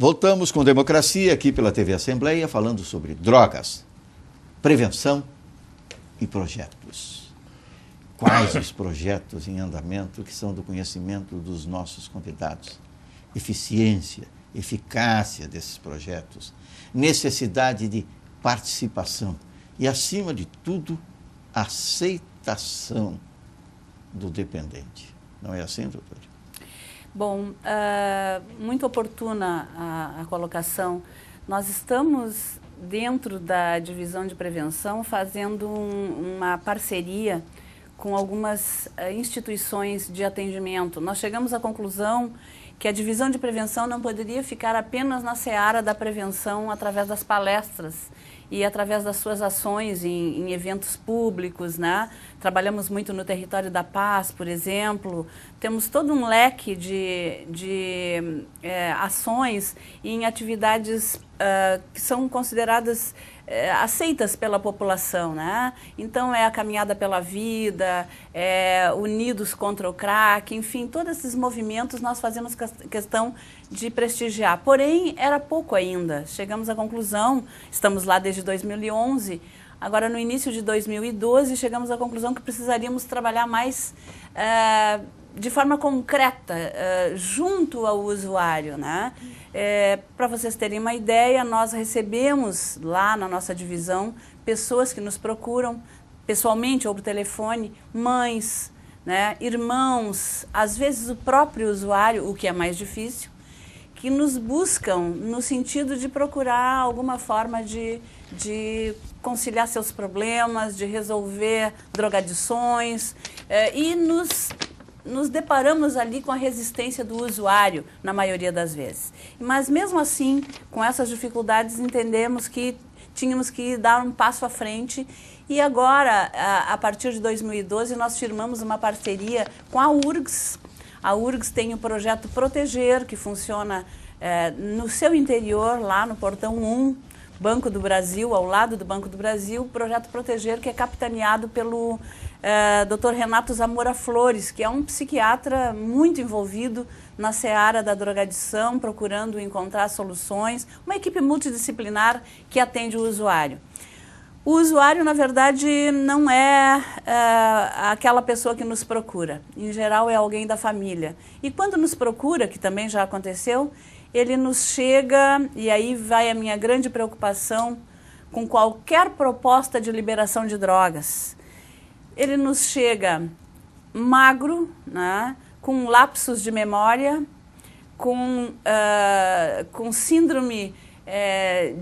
Voltamos com Democracia aqui pela TV Assembleia, falando sobre drogas, prevenção e projetos. Quais os projetos em andamento que são do conhecimento dos nossos convidados? Eficiência, eficácia desses projetos, necessidade de participação e, acima de tudo, aceitação do dependente. Não é assim, doutor? Bom, muito oportuna a colocação. Nós estamos, dentro da divisão de prevenção, fazendo uma parceria com algumas instituições de atendimento. Nós chegamos à conclusão que a divisão de prevenção não poderia ficar apenas na seara da prevenção através das palestras e através das suas ações em eventos públicos, né? Trabalhamos muito no Território da Paz, por exemplo. Temos todo um leque de ações em atividades que são consideradas aceitas pela população, né? Então é a Caminhada pela Vida, Unidos contra o Crack, enfim, todos esses movimentos nós fazemos questão de prestigiar. Porém, era pouco ainda. Chegamos à conclusão, estamos lá desde 2011, agora no início de 2012 chegamos à conclusão que precisaríamos trabalhar mais de forma concreta, junto ao usuário, né? Para vocês terem uma ideia, nós recebemos lá na nossa divisão pessoas que nos procuram pessoalmente ou por telefone, mães, né, irmãos, às vezes o próprio usuário, o que é mais difícil, que nos buscam no sentido de procurar alguma forma de conciliar seus problemas, de resolver drogadições e nos deparamos ali com a resistência do usuário, na maioria das vezes. Mas mesmo assim, com essas dificuldades, entendemos que tínhamos que dar um passo à frente e agora, a partir de 2012, nós firmamos uma parceria com a URGS. A URGS tem o projeto Proteger, que funciona no seu interior, lá no Portão 1, Banco do Brasil, ao lado do Banco do Brasil, o projeto Proteger, que é capitaneado pelo Dr. Renato Zamora Flores, que é um psiquiatra muito envolvido na seara da drogadição, procurando encontrar soluções, uma equipe multidisciplinar que atende o usuário. O usuário, na verdade, não é aquela pessoa que nos procura. Em geral, é alguém da família. E quando nos procura, que também já aconteceu, ele nos chega, e aí vai a minha grande preocupação com qualquer proposta de liberação de drogas. Ele nos chega magro, né, com lapsos de memória, com síndrome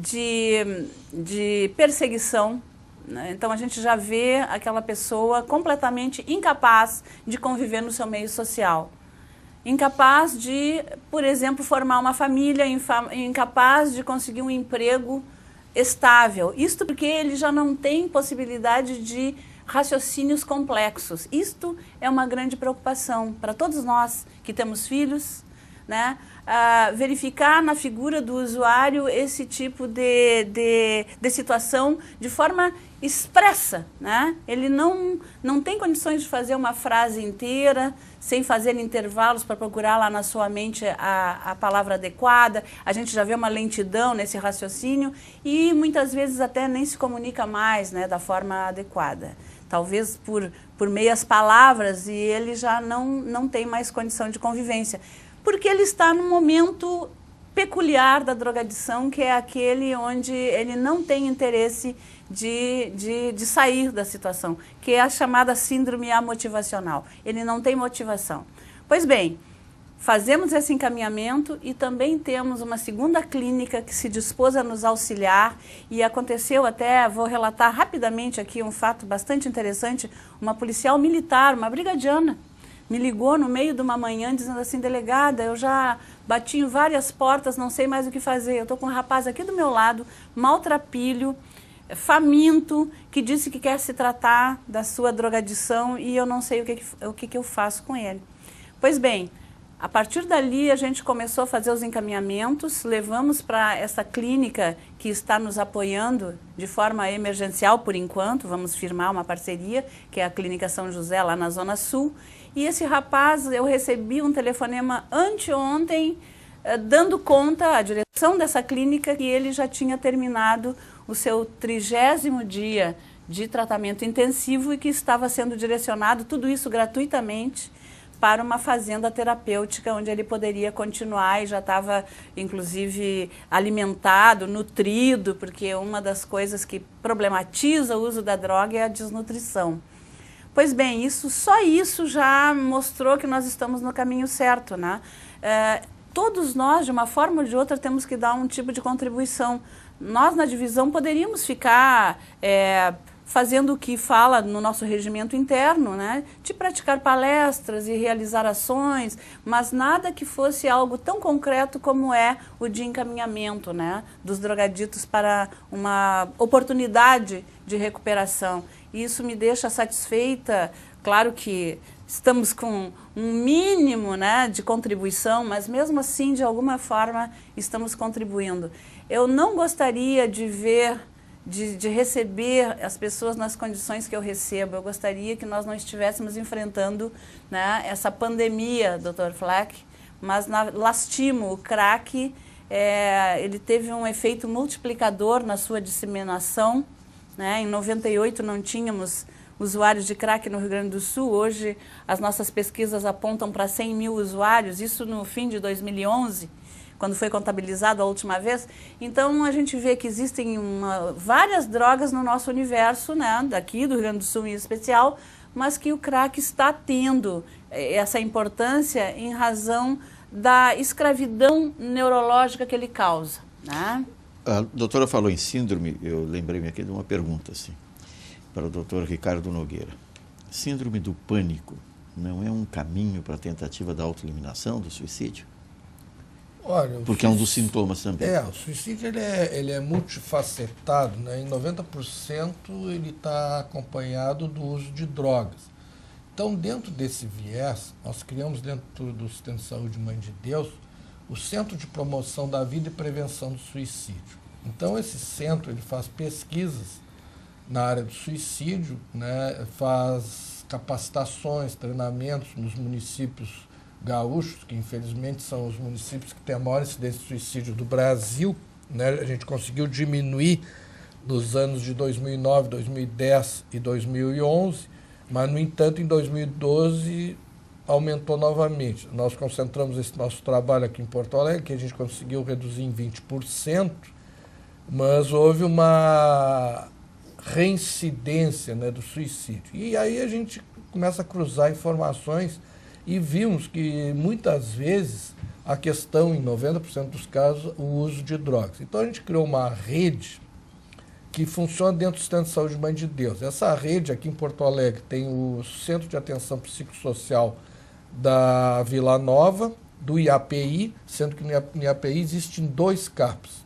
de perseguição, né? Então a gente já vê aquela pessoa completamente incapaz de conviver no seu meio social. Incapaz de, por exemplo, formar uma família, incapaz de conseguir um emprego estável. Isto porque ele já não tem possibilidade de raciocínios complexos. Isto é uma grande preocupação para todos nós que temos filhos, né? Verificar na figura do usuário esse tipo de situação de forma expressa, né? Ele não tem condições de fazer uma frase inteira, sem fazer intervalos para procurar lá na sua mente a palavra adequada. A gente já vê uma lentidão nesse raciocínio e muitas vezes até nem se comunica mais, né, da forma adequada. Talvez por meias palavras, e ele já não tem mais condição de convivência. Porque ele está num momento peculiar da drogadição, que é aquele onde ele não tem interesse de sair da situação, que é a chamada síndrome amotivacional. Ele não tem motivação. Pois bem, fazemos esse encaminhamento e também temos uma segunda clínica que se dispôs a nos auxiliar e aconteceu até, vou relatar rapidamente aqui um fato bastante interessante, uma policial militar, uma brigadiana, me ligou no meio de uma manhã dizendo assim: delegada, eu já bati em várias portas, não sei mais o que fazer. Eu estou com um rapaz aqui do meu lado, maltrapilho, faminto, que disse que quer se tratar da sua drogadição e eu não sei o que eu faço com ele. Pois bem, a partir dali a gente começou a fazer os encaminhamentos, levamos para essa clínica que está nos apoiando de forma emergencial por enquanto, vamos firmar uma parceria, que é a Clínica São José, lá na Zona Sul. E esse rapaz, eu recebi um telefonema anteontem, dando conta à direção dessa clínica que ele já tinha terminado o seu 30º dia de tratamento intensivo e que estava sendo direcionado, tudo isso gratuitamente, para uma fazenda terapêutica onde ele poderia continuar e já estava, inclusive, alimentado, nutrido, porque uma das coisas que problematiza o uso da droga é a desnutrição. Pois bem, só isso já mostrou que nós estamos no caminho certo, né? Todos nós, de uma forma ou de outra, temos que dar um tipo de contribuição. Nós, na divisão, poderíamos ficar fazendo o que fala no nosso regimento interno, né? De praticar palestras e realizar ações, mas nada que fosse algo tão concreto como é o de encaminhamento, né? Dos drogaditos para uma oportunidade de recuperação. Isso me deixa satisfeita. Claro que estamos com um mínimo, né, de contribuição, mas mesmo assim, de alguma forma, estamos contribuindo. Eu não gostaria de ver, de receber as pessoas nas condições que eu recebo. Eu gostaria que nós não estivéssemos enfrentando, né, essa pandemia, Dr. Fleck, mas lastimo, o crack, ele teve um efeito multiplicador na sua disseminação, né? Em 98 não tínhamos usuários de crack no Rio Grande do Sul. Hoje as nossas pesquisas apontam para 100 mil usuários, isso no fim de 2011, quando foi contabilizado a última vez. Então a gente vê que existem várias drogas no nosso universo, né, daqui do Rio Grande do Sul em especial, mas que o crack está tendo essa importância em razão da escravidão neurológica que ele causa, né? A doutora falou em síndrome, eu lembrei-me aqui de uma pergunta, assim, para o doutor Ricardo Nogueira. Síndrome do pânico não é um caminho para a tentativa da autoeliminação, do suicídio? Olha, porque é um dos sintomas também. O suicídio ele é multifacetado, né? Em 90% ele está acompanhado do uso de drogas. Então, dentro desse viés, nós criamos dentro do Sistema de Saúde Mãe de Deus o Centro de Promoção da Vida e Prevenção do Suicídio. Então, esse centro ele faz pesquisas na área do suicídio, né? Faz capacitações, treinamentos nos municípios gaúchos, que infelizmente são os municípios que têm a maior incidência de suicídio do Brasil, né? A gente conseguiu diminuir nos anos de 2009, 2010 e 2011, mas, no entanto, em 2012 aumentou novamente. Nós concentramos esse nosso trabalho aqui em Porto Alegre, que a gente conseguiu reduzir em 20%, mas houve uma reincidência, né, do suicídio. E aí a gente começa a cruzar informações e vimos que, muitas vezes, a questão, em 90% dos casos, o uso de drogas. Então, a gente criou uma rede que funciona dentro do Sistema de Saúde Mãe de Deus. Essa rede, aqui em Porto Alegre, tem o Centro de Atenção Psicossocial da Vila Nova, do IAPI, sendo que no IAPI existem 2 CAPs,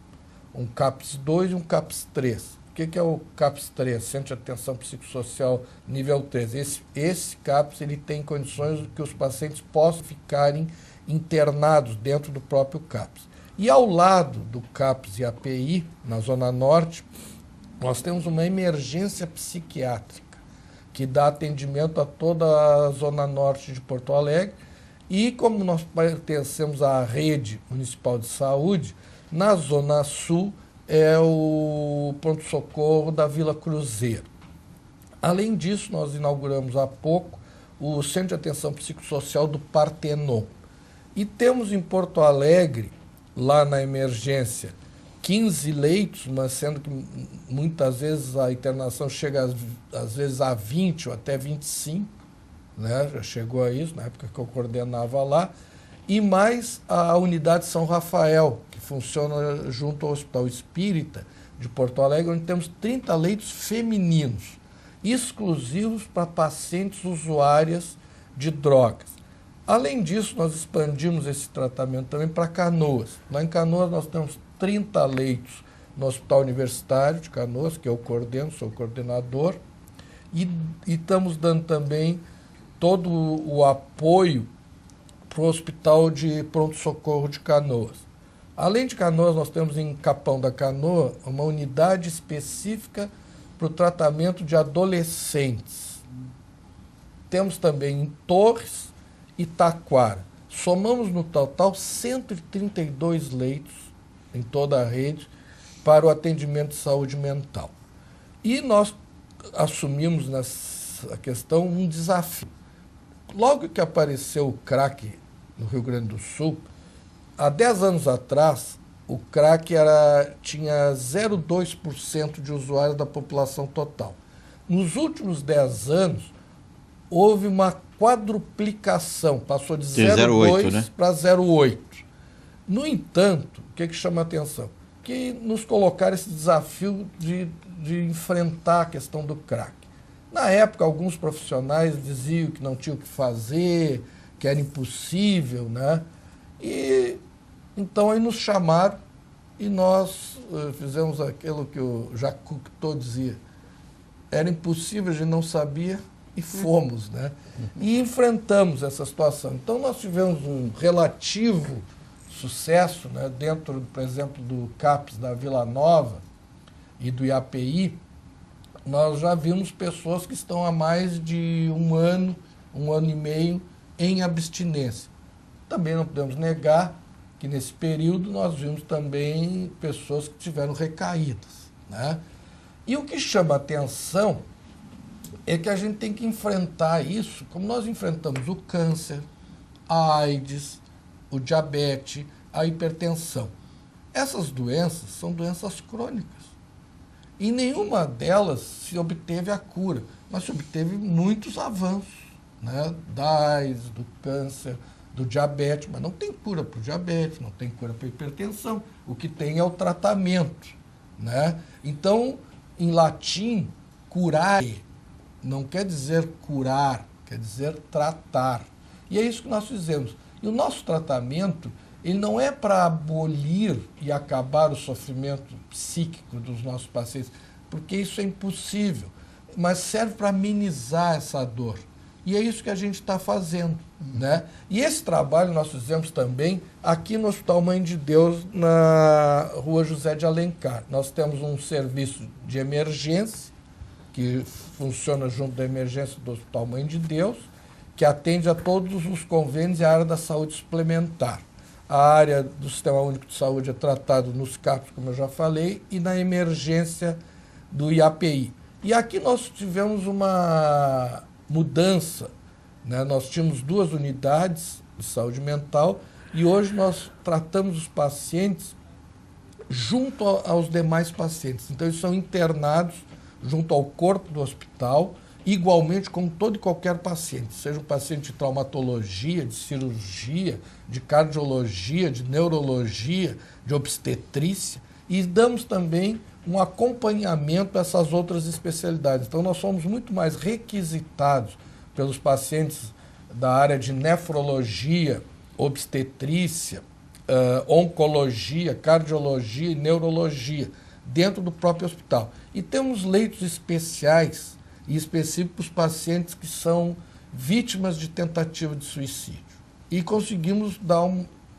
um CAPS 2 e um CAPS 3. O que é o CAPS 3? Centro de Atenção Psicossocial nível 3. Esse CAPS ele tem condições de que os pacientes possam ficarem internados dentro do próprio CAPS. E ao lado do CAPS e API, na Zona Norte, nós temos uma emergência psiquiátrica, que dá atendimento a toda a Zona Norte de Porto Alegre. E como nós pertencemos à rede municipal de saúde, na Zona Sul é o pronto-socorro da Vila Cruzeiro. Além disso, nós inauguramos há pouco o Centro de Atenção Psicossocial do Partenon. E temos em Porto Alegre, lá na emergência, 15 leitos, mas sendo que muitas vezes a internação chega às vezes a 20 ou até 25, né? Já chegou a isso, na época que eu coordenava lá, e mais a unidade São Rafael, que funciona junto ao Hospital Espírita de Porto Alegre, onde temos 30 leitos femininos, exclusivos para pacientes usuárias de drogas. Além disso, nós expandimos esse tratamento também para Canoas. Lá em Canoas nós temos 30 leitos no Hospital Universitário de Canoas, que eu coordeno, sou o coordenador, e estamos dando também todo o apoio para o Hospital de Pronto-Socorro de Canoas. Além de Canoas, nós temos em Capão da Canoa uma unidade específica para o tratamento de adolescentes. Temos também em Torres e Taquara. somamos no total 132 leitos em toda a rede para o atendimento de saúde mental. E nós assumimos nessa questão um desafio. Logo que apareceu o crack no Rio Grande do Sul, há 10 anos atrás, o crack tinha 0,2% de usuários da população total. Nos últimos 10 anos, houve uma quadruplicação, passou de 0,2 né? para 0,8. No entanto, o que chama a atenção? Que nos colocaram esse desafio de enfrentar a questão do crack. Na época, alguns profissionais diziam que não tinham o que fazer, que era impossível, né? E então aí nos chamaram e nós fizemos aquilo que o Jacques Cousteau dizia. Era impossível, a gente não sabia e fomos, né? E enfrentamos essa situação. Então nós tivemos um relativo sucesso, né? Dentro, por exemplo, do CAPS da Vila Nova e do IAPI, nós já vimos pessoas que estão há mais de um ano e meio em abstinência. Também não podemos negar que nesse período nós vimos também pessoas que tiveram recaídas, né? E o que chama a atenção é que a gente tem que enfrentar isso como nós enfrentamos o câncer, a AIDS, o diabetes, a hipertensão. Essas doenças são doenças crônicas. E nenhuma delas se obteve a cura, mas se obteve muitos avanços, né? Da AIDS, do câncer, do diabetes, mas não tem cura para o diabetes, não tem cura para a hipertensão. O que tem é o tratamento, né? Então, em latim, curare não quer dizer curar, quer dizer tratar. E é isso que nós fizemos. E o nosso tratamento, ele não é para abolir e acabar o sofrimento psíquico dos nossos pacientes, porque isso é impossível, mas serve para amenizar essa dor. E é isso que a gente está fazendo, né? E esse trabalho nós fizemos também aqui no Hospital Mãe de Deus, na Rua José de Alencar. Nós temos um serviço de emergência, que funciona junto da emergência do Hospital Mãe de Deus, que atende a todos os convênios e a área da saúde suplementar. A área do Sistema Único de Saúde é tratada nos CAPs, como eu já falei, e na emergência do IAPI. E aqui nós tivemos uma mudança, né? Nós tínhamos 2 unidades de saúde mental e hoje nós tratamos os pacientes junto aos demais pacientes. Então, eles são internados junto ao corpo do hospital, igualmente como todo e qualquer paciente, seja um paciente de traumatologia, de cirurgia, de cardiologia, de neurologia, de obstetrícia, e damos também um acompanhamento a essas outras especialidades. Então, nós somos muito mais requisitados pelos pacientes da área de nefrologia, obstetrícia, oncologia, cardiologia e neurologia, dentro do próprio hospital. E temos leitos especiais e específicos para pacientes que são vítimas de tentativa de suicídio. E conseguimos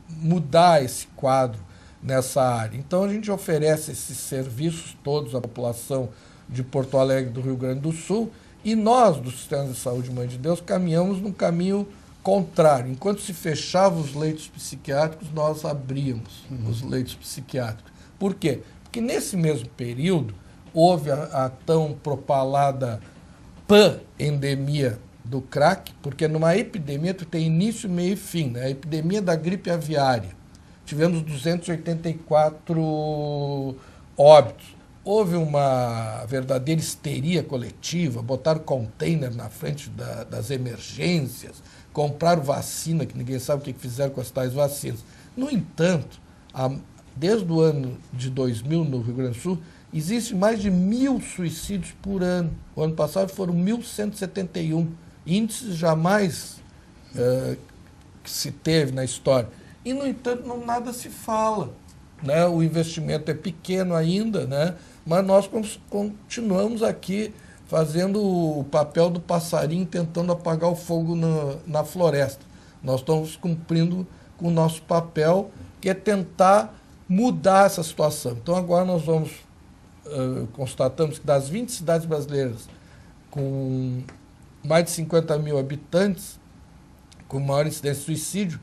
mudar esse quadro nessa área. Então, a gente oferece esses serviços todos à população de Porto Alegre, do Rio Grande do Sul, e nós, do Sistema de Saúde Mãe de Deus, caminhamos num caminho contrário. Enquanto se fechavam os leitos psiquiátricos, nós abríamos os leitos psiquiátricos. Por quê? Porque nesse mesmo período houve a tão propalada pandemia do crack, porque numa epidemia tu tem início, meio e fim, né? A epidemia da gripe aviária. Tivemos 284 óbitos. Houve uma verdadeira histeria coletiva, botaram container na frente das emergências, compraram vacina, que ninguém sabe o que fizeram com as tais vacinas. No entanto, desde o ano de 2000, no Rio Grande do Sul, existem mais de 1.000 suicídios por ano. O ano passado foram 1.171. Índices jamais que se teve na história. E, no entanto, nada se fala, né? O investimento é pequeno ainda, né? Mas nós continuamos aqui fazendo o papel do passarinho, tentando apagar o fogo na floresta. Nós estamos cumprindo com o nosso papel, que é tentar mudar essa situação. Então, agora nós constatamos que das 20 cidades brasileiras com mais de 50 mil habitantes, com maior incidência de suicídio,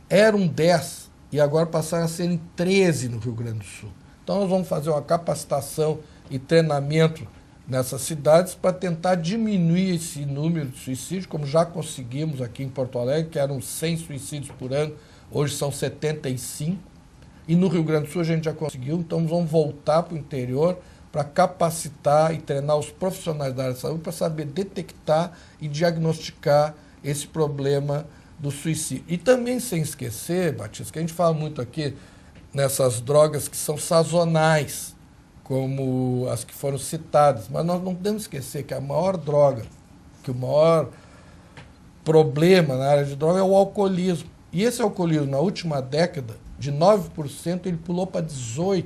eram 10 e agora passaram a serem 13 no Rio Grande do Sul. Então nós vamos fazer uma capacitação e treinamento nessas cidades para tentar diminuir esse número de suicídios, como já conseguimos aqui em Porto Alegre, que eram 100 suicídios por ano, hoje são 75. E no Rio Grande do Sul a gente já conseguiu, então vamos voltar para o interior para capacitar e treinar os profissionais da área de saúde para saber detectar e diagnosticar esse problema do suicídio. E também sem esquecer, Batista, que a gente fala muito aqui nessas drogas que são sazonais, como as que foram citadas, mas nós não podemos esquecer que a maior droga, que o maior problema na área de droga é o alcoolismo. E esse alcoolismo, na última década, de 9%, ele pulou para 18%.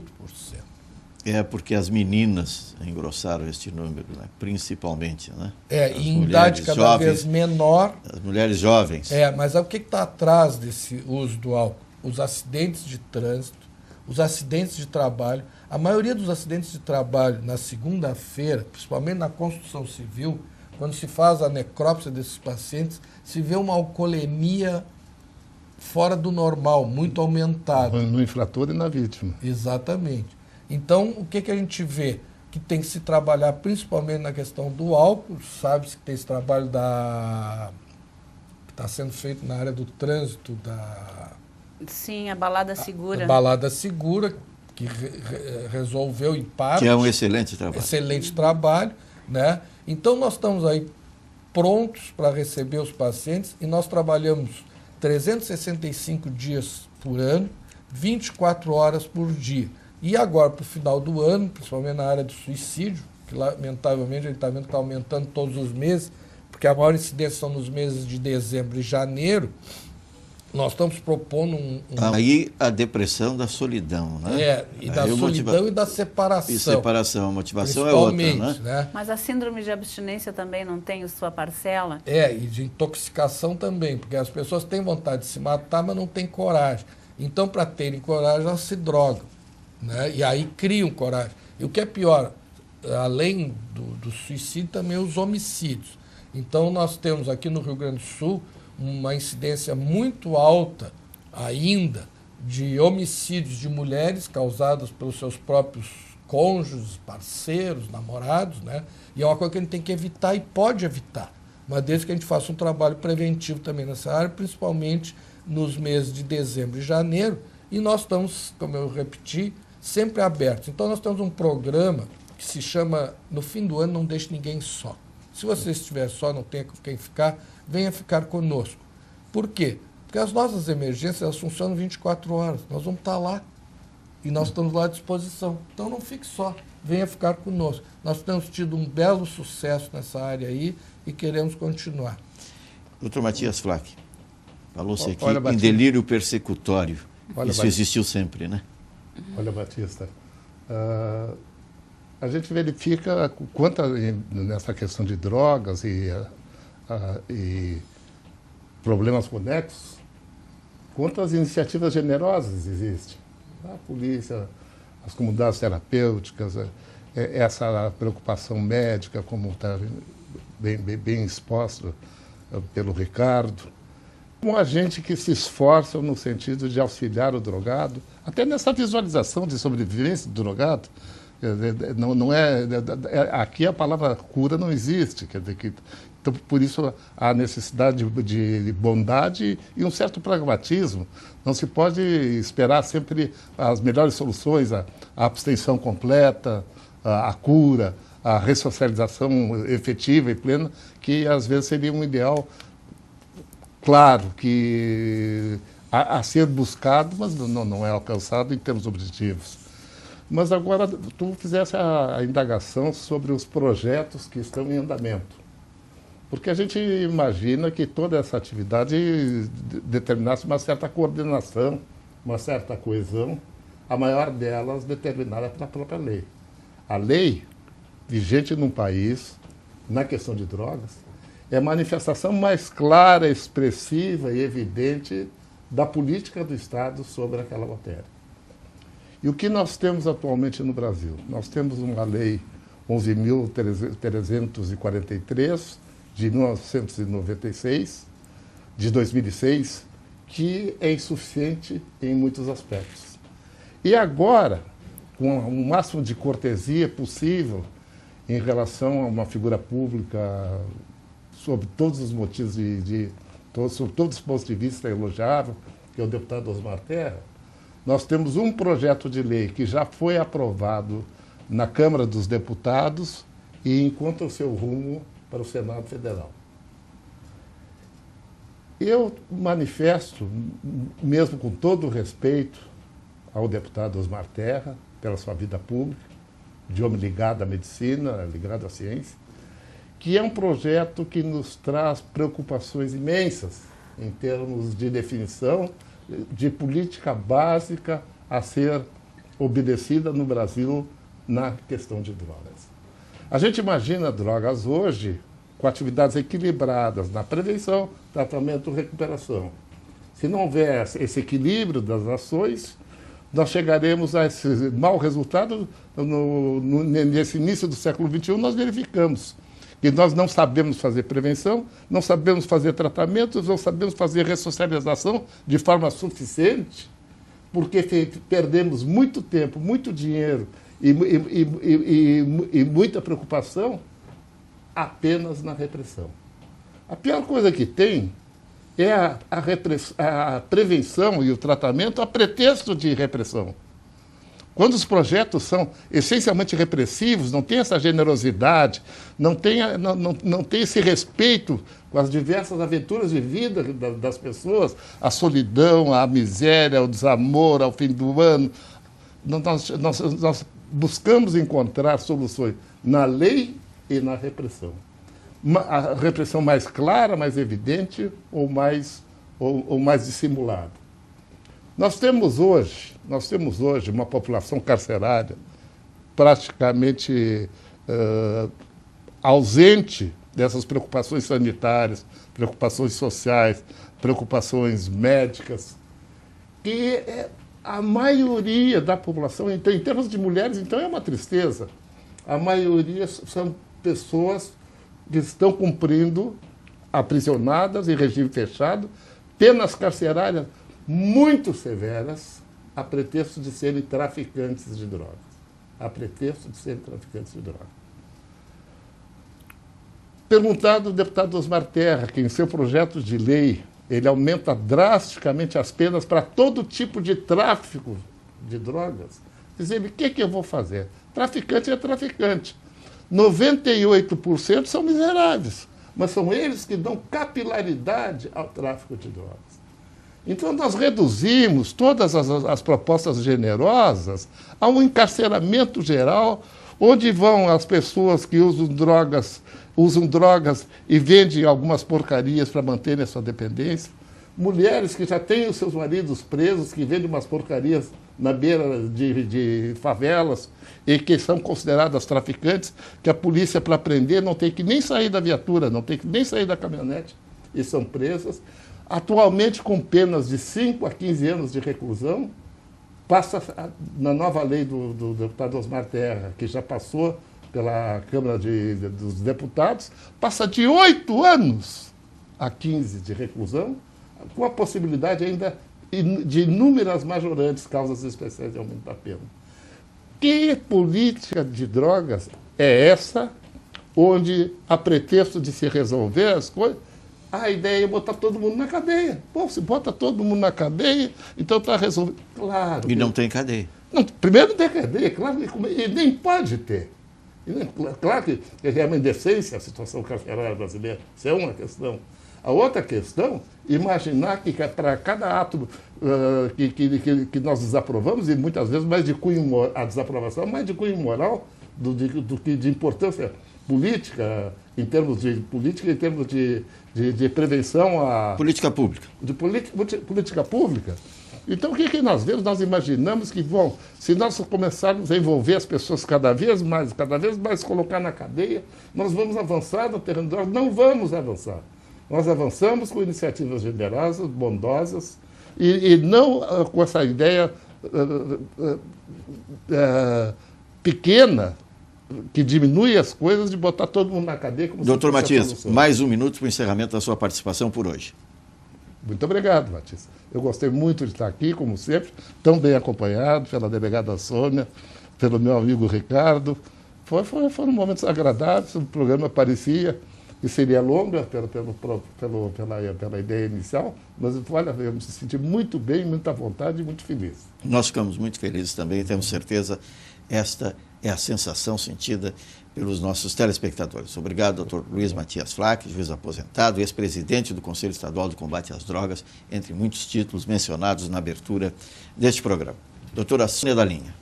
É porque as meninas engrossaram este número, né? Principalmente, né? E em idade cada vez menor. As mulheres jovens. Mas o que está atrás desse uso do álcool? Os acidentes de trânsito, os acidentes de trabalho. A maioria dos acidentes de trabalho na segunda-feira, principalmente na construção civil, quando se faz a necrópsia desses pacientes, se vê uma alcoolemia fora do normal, muito aumentada. No infrator e na vítima. Exatamente. Então, o que a gente vê? Que tem que se trabalhar principalmente na questão do álcool. Sabe-se que tem esse trabalho que está sendo feito na área do trânsito, Sim, a balada segura. A balada segura, que resolveu em parte. Que é um excelente trabalho. Excelente trabalho, né? Então, nós estamos aí prontos para receber os pacientes e nós trabalhamos 365 dias por ano, 24 horas por dia. E agora, para o final do ano, principalmente na área do suicídio, que lamentavelmente a gente está vendo que está aumentando todos os meses, porque a maior incidência são nos meses de dezembro e janeiro, nós estamos propondo Aí a depressão da solidão, né? E da solidão e da separação. E separação, a motivação é outra, né? Mas a síndrome de abstinência também não tem sua parcela? E de intoxicação também, porque as pessoas têm vontade de se matar, mas não têm coragem. Então, para terem coragem, elas se drogam, né? E aí criam coragem. E o que é pior, além do suicídio, também os homicídios. Então, nós temos aqui no Rio Grande do Sul uma incidência muito alta ainda de homicídios de mulheres causados pelos seus próprios cônjuges, parceiros, namorados, né? E é uma coisa que a gente tem que evitar e pode evitar. Mas desde que a gente faça um trabalho preventivo também nessa área, principalmente nos meses de dezembro e janeiro, e nós estamos, como eu repeti, sempre abertos. Então nós temos um programa que se chama No Fim do Ano Não Deixe Ninguém Só. Se você estiver só, não tem com quem ficar, venha ficar conosco. Por quê? Porque as nossas emergências elas funcionam 24 horas. Nós vamos estar lá e nós estamos lá à disposição. Então não fique só, venha ficar conosco. Nós temos tido um belo sucesso nessa área aí e queremos continuar. Dr. Matias Flack, falou-se aqui Batista, em delírio persecutório. Isso Batista, existiu sempre, né? Olha, Batista, a gente verifica quanto nessa questão de drogas e problemas conexos, quantas iniciativas generosas existem. A polícia, as comunidades terapêuticas, essa preocupação médica, como está bem exposto pelo Ricardo. Um agente que se esforça no sentido de auxiliar o drogado, até nessa visualização de sobrevivência do drogado. Aqui a palavra cura não existe, quer dizer que, então por isso a necessidade de bondade e um certo pragmatismo. Não se pode esperar sempre as melhores soluções, a abstenção completa, a cura, a ressocialização efetiva e plena, que às vezes seria um ideal claro que a ser buscado, mas não é alcançado em termos objetivos. Mas agora tu fizesse a indagação sobre os projetos que estão em andamento. Porque a gente imagina que toda essa atividade determinasse uma certa coordenação, uma certa coesão, a maior delas determinada pela própria lei. A lei vigente num país, na questão de drogas, é a manifestação mais clara, expressiva e evidente da política do Estado sobre aquela matéria. E o que nós temos atualmente no Brasil? Nós temos uma lei 11.343, de 1996, de 2006, que é insuficiente em muitos aspectos. E agora, com o máximo de cortesia possível em relação a uma figura pública, sob todos os motivos sob todos os pontos de vista elogiável, que é o deputado Osmar Terra, nós temos um projeto de lei que já foi aprovado na Câmara dos Deputados e encontra o seu rumo para o Senado Federal. Eu manifesto, mesmo com todo o respeito ao deputado Osmar Terra, pela sua vida pública, de homem ligado à medicina, ligado à ciência, que é um projeto que nos traz preocupações imensas em termos de definição de política básica a ser obedecida no Brasil na questão de drogas. A gente imagina drogas hoje com atividades equilibradas na prevenção, tratamento e recuperação. Se não houver esse equilíbrio das ações, nós chegaremos a esse mau resultado. Nesse início do século XXI, nós verificamos que nós não sabemos fazer prevenção, não sabemos fazer tratamentos, não sabemos fazer ressocialização de forma suficiente, porque perdemos muito tempo, muito dinheiro e muita preocupação apenas na repressão. A pior coisa que tem é a prevenção e o tratamento a pretexto de repressão. Quando os projetos são essencialmente repressivos, não tem essa generosidade, não tem esse respeito com as diversas aventuras de vida das pessoas, a solidão, a miséria, o desamor ao fim do ano. Nós buscamos encontrar soluções na lei e na repressão. A repressão mais clara, mais evidente ou mais dissimulada. Nós temos hoje uma população carcerária praticamente ausente dessas preocupações sanitárias, preocupações sociais, preocupações médicas, que a maioria da população, então, em termos de mulheres, então é uma tristeza. A maioria são pessoas que estão cumprindo, aprisionadas em regime fechado, penas carcerárias muito severas, a pretexto de serem traficantes de drogas. A pretexto de serem traficantes de drogas. Perguntado ao deputado Osmar Terra, que em seu projeto de lei, ele aumenta drasticamente as penas para todo tipo de tráfico de drogas, dizer, o que eu vou fazer? Traficante é traficante. 98% são miseráveis, mas são eles que dão capilaridade ao tráfico de drogas. Então, nós reduzimos todas as propostas generosas a um encarceramento geral, onde vão as pessoas que usam drogas e vendem algumas porcarias para manterem a sua dependência, mulheres que já têm os seus maridos presos, que vendem umas porcarias na beira de favelas e que são consideradas traficantes, que a polícia, para prender, não tem que nem sair da viatura, não tem que nem sair da caminhonete, e são presas. Atualmente, com penas de 5 a 15 anos de reclusão, passa na nova lei do deputado Osmar Terra, que já passou pela Câmara dos Deputados, passa de 8 anos a 15 de reclusão, com a possibilidade ainda de inúmeras majorantes causas especiais de aumento da pena. Que política de drogas é essa, onde, a pretexto de se resolver as coisas, a ideia é botar todo mundo na cadeia? Bom, se bota todo mundo na cadeia, então está resolvido. Claro. E não tem cadeia. Não, primeiro não tem cadeia, claro, e nem pode ter. Claro que é uma indecência a situação carcerária brasileira, isso é uma questão. A outra questão, imaginar que para cada ato que nós desaprovamos, e muitas vezes mais de cunho a desaprovação, mais de cunho moral do que de importância política, em termos de política, em termos de prevenção a... Política pública. De política pública. Então, o que nós vemos? Nós imaginamos que, bom, se nós começarmos a envolver as pessoas cada vez mais colocar na cadeia, nós vamos avançar no terreno de drogas. Não vamos avançar. Nós avançamos com iniciativas generosas, bondosas, e não com essa ideia pequena, que diminui as coisas, de botar todo mundo na cadeia. Como Doutor Matias, mais um minuto para o encerramento da sua participação por hoje. Muito obrigado, Batista. Eu gostei muito de estar aqui, como sempre, tão bem acompanhado pela delegada Sônia, pelo meu amigo Ricardo. Foram momentos agradáveis, o programa parecia que seria longo pela ideia inicial, mas olha, eu me senti muito bem, muita vontade e muito feliz. Nós ficamos muito felizes também, temos certeza, esta é a sensação sentida pelos nossos telespectadores. Obrigado, doutor Luiz Matias Flack, juiz aposentado, ex-presidente do Conselho Estadual de Combate às Drogas, entre muitos títulos mencionados na abertura deste programa. Doutora Sônia da Linha.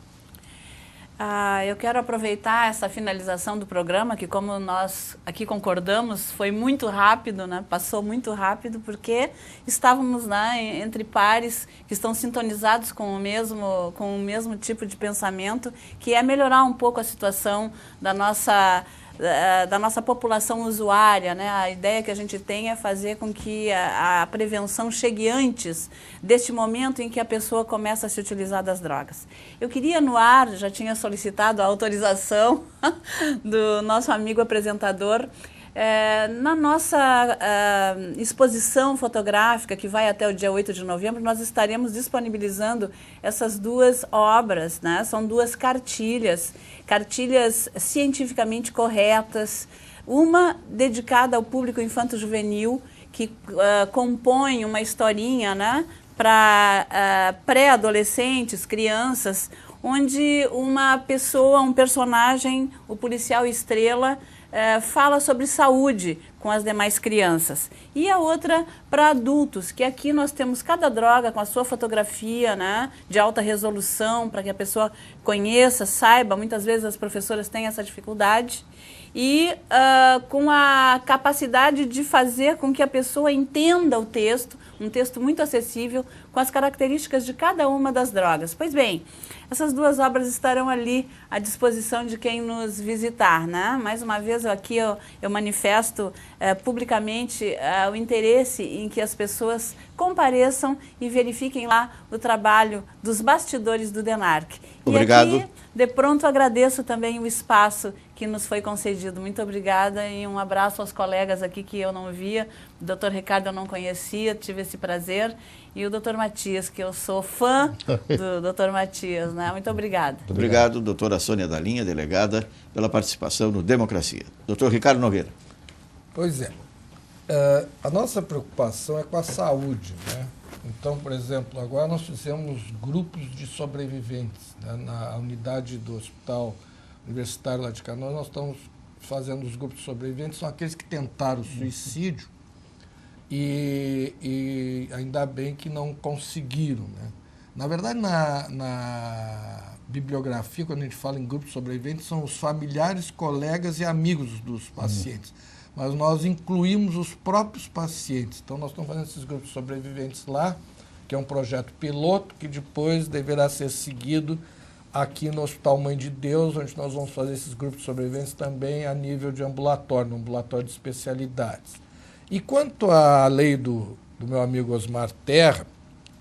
Eu quero aproveitar essa finalização do programa, que como nós aqui concordamos, foi muito rápido, né? Passou muito rápido, porque estávamos, né, entre pares que estão sintonizados com o mesmo tipo de pensamento, que é melhorar um pouco a situação da nossa população usuária, né? A ideia que a gente tem é fazer com que a prevenção chegue antes deste momento em que a pessoa começa a se utilizar das drogas. Eu queria no ar, já tinha solicitado a autorização do nosso amigo apresentador, na nossa exposição fotográfica, que vai até o dia 8 de novembro, nós estaremos disponibilizando essas duas obras, né? São duas cartilhas cientificamente corretas, uma dedicada ao público infanto-juvenil, que compõe uma historinha, né, para pré-adolescentes, crianças, onde uma pessoa, um personagem, o policial estrela, fala sobre saúde com as demais crianças. E a outra para adultos, que aqui nós temos cada droga com a sua fotografia, né, de alta resolução, para que a pessoa conheça, saiba. Muitas vezes as professoras têm essa dificuldade. E com a capacidade de fazer com que a pessoa entenda o texto, um texto muito acessível, com as características de cada uma das drogas. Pois bem, essas duas obras estarão ali à disposição de quem nos visitar, né? Mais uma vez, eu manifesto publicamente o interesse em que as pessoas compareçam e verifiquem lá o trabalho dos bastidores do DENARC. Obrigado. E aqui, de pronto, agradeço também o espaço que nos foi concedido. Muito obrigada e um abraço aos colegas aqui que eu não via. O doutor Ricardo eu não conhecia, tive esse prazer. E o doutor Matias, que eu sou fã do doutor Matias, né? Muito obrigada. Obrigado, doutora Sônia da Linha, delegada, pela participação no Democracia. Doutor Ricardo Nogueira. Pois é. A nossa preocupação é com a saúde, né? Então, por exemplo, agora nós fizemos grupos de sobreviventes, né? Na unidade do Hospital Universitário lá de Canoas, nós estamos fazendo os grupos de sobreviventes, são aqueles que tentaram suicídio e ainda bem que não conseguiram, né? Na verdade, na bibliografia, quando a gente fala em grupos de sobreviventes, são os familiares, colegas e amigos dos pacientes. Mas nós incluímos os próprios pacientes. Então, nós estamos fazendo esses grupos de sobreviventes lá, que é um projeto piloto, que depois deverá ser seguido aqui no Hospital Mãe de Deus, onde nós vamos fazer esses grupos de sobreviventes também a nível de ambulatório, no ambulatório de especialidades. E quanto à lei do meu amigo Osmar Terra,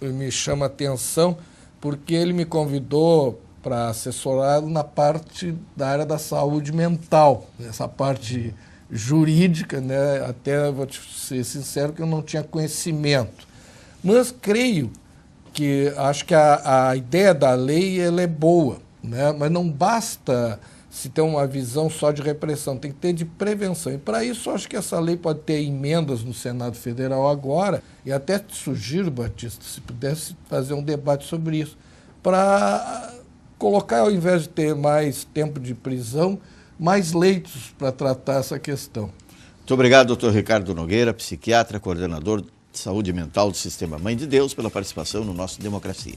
me chama a atenção porque ele me convidou para assessorá-lo na parte da área da saúde mental, nessa parte jurídica, né? Até vou te ser sincero que eu não tinha conhecimento. Mas creio que acho que a ideia da lei ela é boa, né? Mas não basta se ter uma visão só de repressão, tem que ter de prevenção. E para isso acho que essa lei pode ter emendas no Senado Federal agora, e até te sugiro, Batista, se pudesse fazer um debate sobre isso, para colocar, ao invés de ter mais tempo de prisão, mais leitos para tratar essa questão. Muito obrigado, doutor Ricardo Nogueira, psiquiatra, coordenador de saúde mental do Sistema Mãe de Deus, pela participação no nosso Democracia.